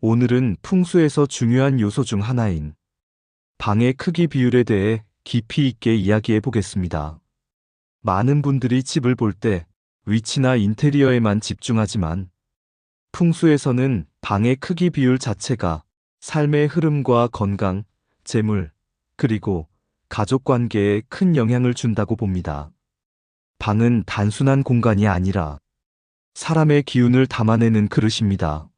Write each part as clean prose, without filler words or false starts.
오늘은 풍수에서 중요한 요소 중 하나인 방의 크기 비율에 대해 깊이 있게 이야기해 보겠습니다. 많은 분들이 집을 볼 때 위치나 인테리어에만 집중하지만 풍수에서는 방의 크기 비율 자체가 삶의 흐름과 건강, 재물, 그리고 가족 관계에 큰 영향을 준다고 봅니다. 방은 단순한 공간이 아니라 사람의 기운을 담아내는 그릇입니다.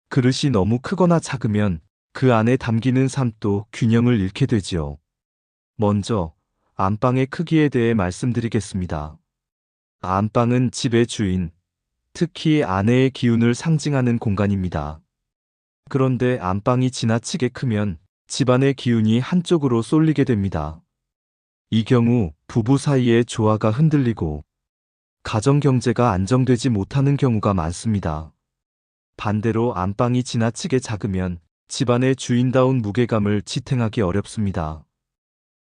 그릇이 너무 크거나 작으면 그 안에 담기는 삶도 균형을 잃게 되지요. 먼저 안방의 크기에 대해 말씀드리겠습니다. 안방은 집의 주인, 특히 아내의 기운을 상징하는 공간입니다. 그런데 안방이 지나치게 크면 집안의 기운이 한쪽으로 쏠리게 됩니다. 이 경우 부부 사이의 조화가 흔들리고 가정 경제가 안정되지 못하는 경우가 많습니다. 반대로 안방이 지나치게 작으면 집안의 주인다운 무게감을 지탱하기 어렵습니다.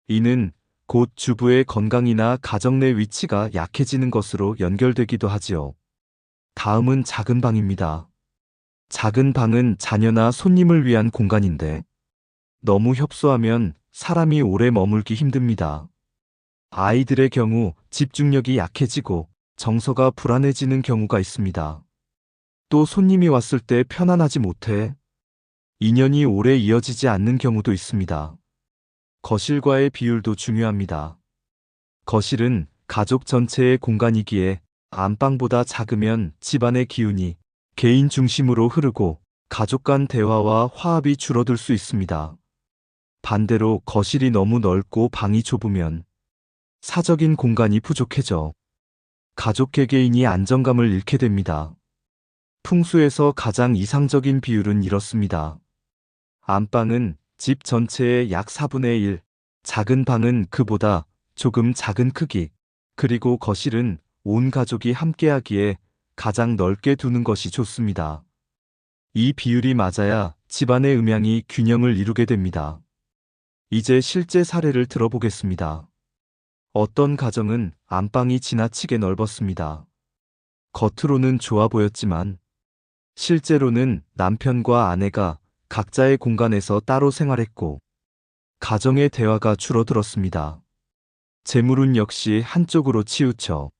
이는 곧 주부의 건강이나 가정 내 위치가 약해지는 것으로 연결되기도 하지요. 다음은 작은 방입니다. 작은 방은 자녀나 손님을 위한 공간인데 너무 협소하면 사람이 오래 머물기 힘듭니다. 아이들의 경우 집중력이 약해지고 정서가 불안해지는 경우가 있습니다. 또 손님이 왔을 때 편안하지 못해 인연이 오래 이어지지 않는 경우도 있습니다. 거실과의 비율도 중요합니다. 거실은 가족 전체의 공간이기에 안방보다 작으면 집안의 기운이 개인 중심으로 흐르고 가족 간 대화와 화합이 줄어들 수 있습니다. 반대로 거실이 너무 넓고 방이 좁으면 사적인 공간이 부족해져 가족 개개인이 안정감을 잃게 됩니다. 풍수에서 가장 이상적인 비율은 이렇습니다. 안방은 집 전체의 약 4분의 1, 작은 방은 그보다 조금 작은 크기, 그리고 거실은 온 가족이 함께하기에 가장 넓게 두는 것이 좋습니다. 이 비율이 맞아야 집안의 음양이 균형을 이루게 됩니다. 이제 실제 사례를 들어보겠습니다. 어떤 가정은 안방이 지나치게 넓었습니다. 겉으로는 좋아 보였지만 실제로는 남편과 아내가 각자의 공간에서 따로 생활했고 가정의 대화가 줄어들었습니다. 재물운 역시 한쪽으로 치우쳐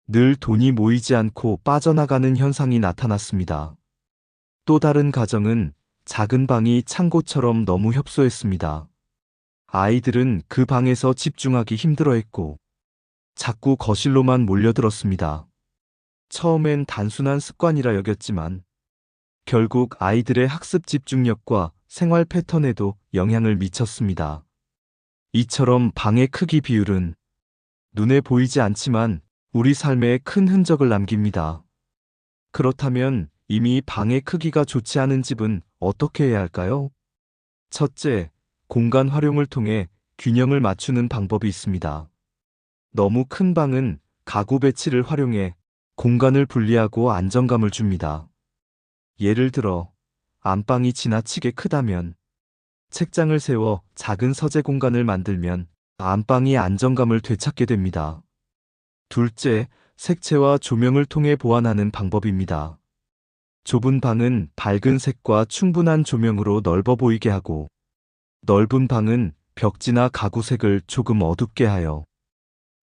늘 돈이 모이지 않고 빠져나가는 현상이 나타났습니다. 또 다른 가정은 작은 방이 창고처럼 너무 협소했습니다. 아이들은 그 방에서 집중하기 힘들어했고 자꾸 거실로만 몰려들었습니다. 처음엔 단순한 습관이라 여겼지만 결국 아이들의 학습 집중력과 생활 패턴에도 영향을 미쳤습니다. 이처럼 방의 크기 비율은 눈에 보이지 않지만 우리 삶에 큰 흔적을 남깁니다. 그렇다면 이미 방의 크기가 좋지 않은 집은 어떻게 해야 할까요? 첫째, 공간 활용을 통해 균형을 맞추는 방법이 있습니다. 너무 큰 방은 가구 배치를 활용해 공간을 분리하고 안정감을 줍니다. 예를 들어 안방이 지나치게 크다면 책장을 세워 작은 서재 공간을 만들면 안방이 안정감을 되찾게 됩니다. 둘째, 색채와 조명을 통해 보완하는 방법입니다. 좁은 방은 밝은 색과 충분한 조명으로 넓어 보이게 하고 넓은 방은 벽지나 가구색을 조금 어둡게 하여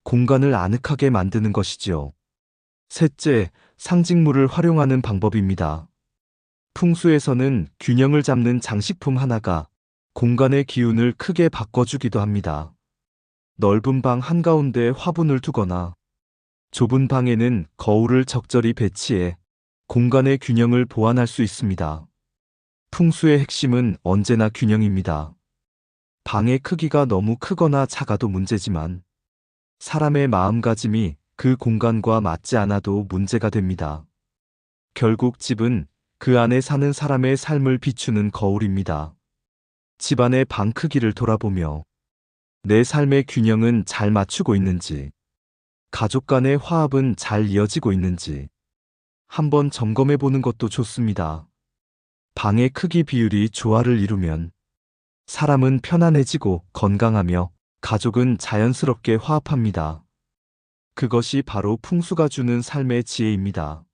공간을 아늑하게 만드는 것이지요. 셋째, 상징물을 활용하는 방법입니다. 풍수에서는 균형을 잡는 장식품 하나가 공간의 기운을 크게 바꿔주기도 합니다. 넓은 방 한가운데에 화분을 두거나 좁은 방에는 거울을 적절히 배치해 공간의 균형을 보완할 수 있습니다. 풍수의 핵심은 언제나 균형입니다. 방의 크기가 너무 크거나 작아도 문제지만 사람의 마음가짐이 그 공간과 맞지 않아도 문제가 됩니다. 결국 집은 그 안에 사는 사람의 삶을 비추는 거울입니다. 집안의 방 크기를 돌아보며 내 삶의 균형은 잘 맞추고 있는지, 가족 간의 화합은 잘 이어지고 있는지 한번 점검해 보는 것도 좋습니다. 방의 크기 비율이 조화를 이루면 사람은 편안해지고 건강하며 가족은 자연스럽게 화합합니다. 그것이 바로 풍수가 주는 삶의 지혜입니다.